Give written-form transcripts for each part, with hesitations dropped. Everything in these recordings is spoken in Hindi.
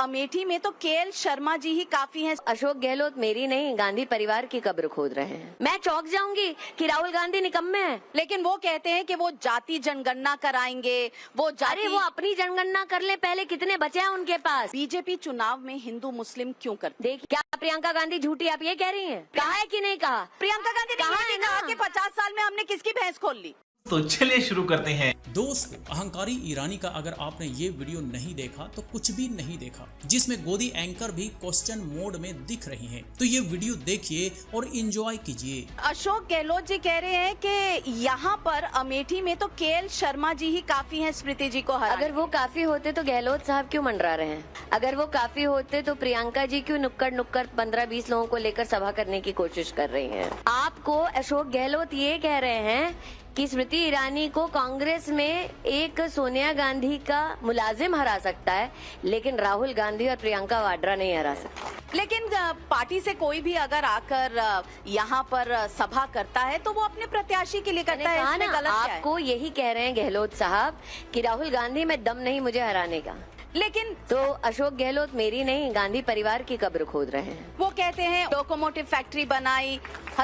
अमेठी में तो केएल शर्मा जी ही काफी हैं। अशोक गहलोत मेरी नहीं, गांधी परिवार की कब्र खोद रहे हैं। मैं चौंक जाऊंगी कि राहुल गांधी निकम्मे हैं। लेकिन वो कहते हैं कि वो जाति जनगणना कराएंगे, अरे वो अपनी जनगणना कर ले पहले, कितने बचे हैं उनके पास। बीजेपी चुनाव में हिंदू मुस्लिम क्यों करती? देख, क्या प्रियंका गांधी झूठी आप ये कह रही हैं? कहा है कि नहीं कहा? प्रियंका गांधी ने कहा ये है भी कहा ना कि 50 साल में हमने किसकी भैंस खोल ली। तो चलिए शुरू करते हैं। दोस्तों, अहंकारी ईरानी का अगर आपने ये वीडियो नहीं देखा तो कुछ भी नहीं देखा, जिसमें गोदी एंकर भी क्वेश्चन मोड में दिख रही हैं। तो ये वीडियो देखिए और एंजॉय कीजिए। अशोक गहलोत जी कह रहे हैं कि यहाँ पर अमेठी में तो केएल शर्मा जी ही काफी हैं स्मृति जी को हराने। अगर वो काफी होते तो गहलोत साहब क्यों मंडरा रहे हैं? अगर वो काफी होते तो प्रियंका जी क्यों नुक्कड़ नुक्कड़ 15-20 लोगों को लेकर सभा करने की कोशिश कर रही हैं? आपको अशोक गहलोत ये कह रहे हैं कि स्मृति ईरानी को कांग्रेस में एक सोनिया गांधी का मुलाजिम हरा सकता है, लेकिन राहुल गांधी और प्रियंका वाड्रा नहीं हरा सकता। लेकिन पार्टी से कोई भी अगर आकर यहाँ पर सभा करता है तो वो अपने प्रत्याशी के लिए करता है, इसमें गलत क्या है? आपको यही कह रहे हैं गहलोत साहब कि राहुल गांधी में दम नहीं मुझे हराने का, लेकिन तो अशोक गहलोत मेरी नहीं, गांधी परिवार की कब्र खोद रहे हैं। वो कहते हैं लोकोमोटिव फैक्ट्री बनाई,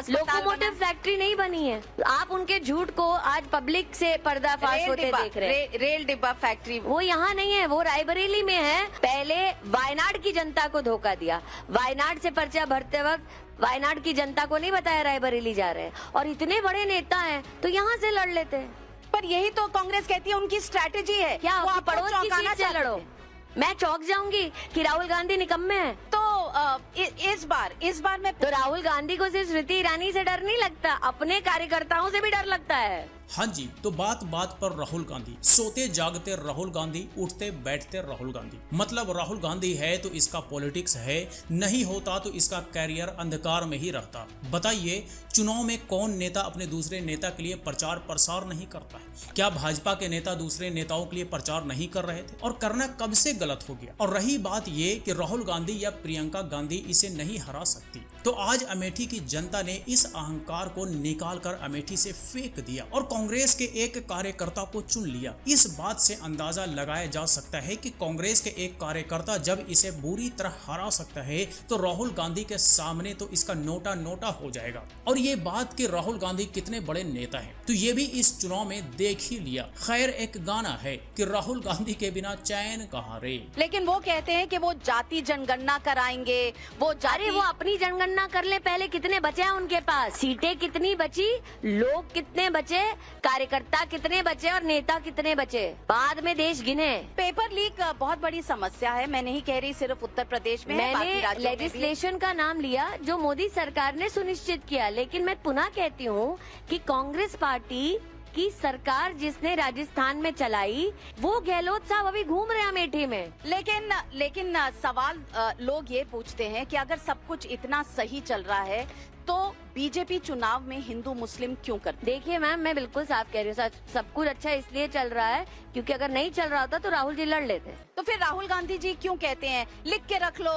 लोकोमोटिव फैक्ट्री नहीं बनी है। आप उनके झूठ को आज पब्लिक से पर्दाफाश होते देख रहे हैं। रेल डिब्बा फैक्ट्री वो यहाँ नहीं है, वो रायबरेली में है। पहले वायनाड की जनता को धोखा दिया, वायनाड से पर्चा भरते वक्त वायनाड की जनता को नहीं बताया रायबरेली जा रहे हैं, और इतने बड़े नेता हैं तो यहाँ से लड़ लेते हैं। पर यही तो कांग्रेस कहती है उनकी स्ट्रैटेजी है। क्या वो आपकी आपको पड़ोस की चौंकाना सीट से लड़ो? मैं चौंक जाऊंगी कि राहुल गांधी निकम्मे हैं। तो इस बार मैं तो राहुल गांधी को सिर्फ स्मृति ईरानी से डर नहीं लगता, अपने कार्यकर्ताओं से भी डर लगता है। हाँ जी, तो बात बात पर राहुल गांधी, सोते जागते राहुल गांधी, उठते बैठते राहुल गांधी। मतलब राहुल गांधी है तो इसका पॉलिटिक्स है, नहीं होता तो इसका कैरियर अंधकार में ही रहता। बताइए, चुनाव में कौन नेता अपने दूसरे नेता के लिए प्रचार प्रसार नहीं करता है? क्या भाजपा के नेता दूसरे नेताओं के लिए प्रचार नहीं कर रहे थे? और करना कब से गलत हो गया? और रही बात ये कि राहुल गांधी या प्रियंका गांधी इसे नहीं हरा सकती, तो आज अमेठी की जनता ने इस अहंकार को निकाल कर अमेठी से फेंक दिया और कांग्रेस के एक कार्यकर्ता को चुन लिया। इस बात से अंदाजा लगाया जा सकता है कि कांग्रेस के एक कार्यकर्ता जब इसे बुरी तरह हरा सकता है तो राहुल गांधी के सामने तो इसका नोटा नोटा हो जाएगा। और ये बात कि राहुल गांधी कितने बड़े नेता हैं तो ये भी इस चुनाव में देख ही लिया। खैर, एक गाना है कि राहुल गांधी के बिना चैन कहाँ रे। लेकिन वो कहते हैं कि वो जाति जनगणना कराएंगे, वो अपनी जनगणना कर ले पहले, कितने बचे हैं उनके पास, सीटें कितनी बची, लोग कितने बचे, कार्यकर्ता कितने बचे और नेता कितने बचे, बाद में देश गिने। पेपर लीक बहुत बड़ी समस्या है। मैं नहीं कह रही सिर्फ उत्तर प्रदेश में, मैंने लेजिस्लेशन का नाम लिया जो मोदी सरकार ने सुनिश्चित किया, लेकिन मैं पुनः कहती हूँ कि कांग्रेस पार्टी की सरकार जिसने राजस्थान में चलाई, वो गहलोत साहब अभी घूम रहे हैं अमेठी में। लेकिन सवाल लोग ये पूछते हैं कि अगर सब कुछ इतना सही चल रहा है तो बीजेपी चुनाव में हिंदू मुस्लिम क्यों करती? देखिए मैम, मैं बिल्कुल साफ कह रही हूँ, सब कुछ अच्छा इसलिए चल रहा है क्योंकि अगर नहीं चल रहा होता तो राहुल जी लड़ लेते। तो फिर राहुल गांधी जी क्यों कहते हैं लिख के रख लो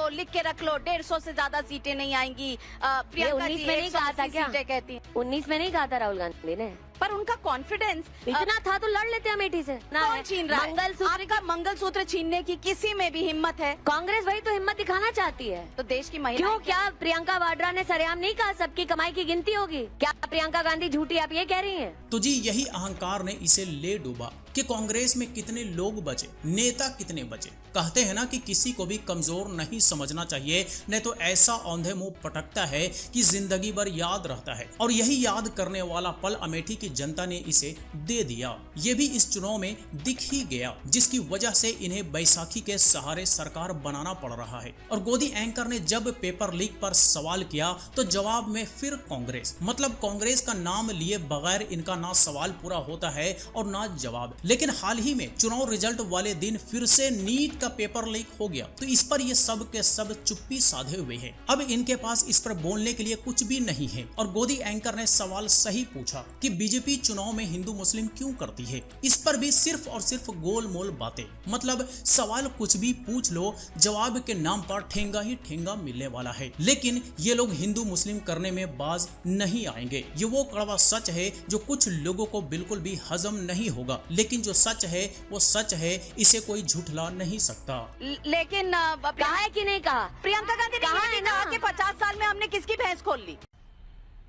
150 से ज्यादा सीटें नहीं आएंगी? प्रियंका जी 19 में नहीं कहा था क्या? सीटें कहती हैं। 19 में नहीं कहा था राहुल गांधी ने? पर उनका कॉन्फिडेंस इतना था तो लड़ लेते अमेठी से। कौन छीन रहा है? आपका मंगलसूत्र छीनने की किसी में भी हिम्मत है? कांग्रेस वही तो हिम्मत दिखाना चाहती है। तो देश की महिला क्यों? क्या प्रियंका वाड्रा ने सरेआम नहीं कहा सबकी कमाई की गिनती होगी? क्या प्रियंका गांधी झूठी आप ये कह रही हैं? तो जी, यही अहंकार ने इसे ले डूबा कि कांग्रेस में कितने लोग बचे, नेता कितने बचे। कहते हैं ना कि किसी को भी कमजोर नहीं समझना चाहिए, नहीं तो ऐसा औंधे मुंह पटकता है कि जिंदगी भर याद रहता है। और यही याद करने वाला पल अमेठी की जनता ने इसे दे दिया। ये भी इस चुनाव में दिख ही गया, जिसकी वजह से इन्हें बैसाखी के सहारे सरकार बनाना पड़ रहा है। और गोदी एंकर ने जब पेपर लीक पर सवाल किया तो जवाब में फिर कांग्रेस, मतलब कांग्रेस का नाम लिए बगैर इनका ना सवाल पूरा होता है और ना जवाब। लेकिन हाल ही में चुनाव रिजल्ट वाले दिन फिर से नीट का पेपर लीक हो गया, तो इस पर ये सब के सब चुप्पी साधे हुए हैं। अब इनके पास इस पर बोलने के लिए कुछ भी नहीं है। और गोदी एंकर ने सवाल सही पूछा कि बीजेपी चुनाव में हिंदू मुस्लिम क्यों करती है। इस पर भी सिर्फ और सिर्फ गोलमोल बातें, मतलब सवाल कुछ भी पूछ लो, जवाब के नाम पर ठेंगा ही ठेंगा मिलने वाला है। लेकिन ये लोग हिंदू मुस्लिम करने में बाज नहीं आएंगे। ये वो कड़वा सच है जो कुछ लोगों को बिल्कुल भी हजम नहीं होगा, लेकिन लेकिन जो सच है वो सच है, इसे कोई झुठला नहीं सकता। लेकिन कहा है कि नहीं कहा? प्रियंका गांधी ने कहा ये भी है ना? कहा कि 50 साल में हमने किसकी भैंस खोल ली।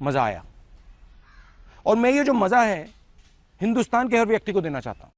मजा आया, और मैं ये जो मजा है हिंदुस्तान के हर व्यक्ति को देना चाहता हूं।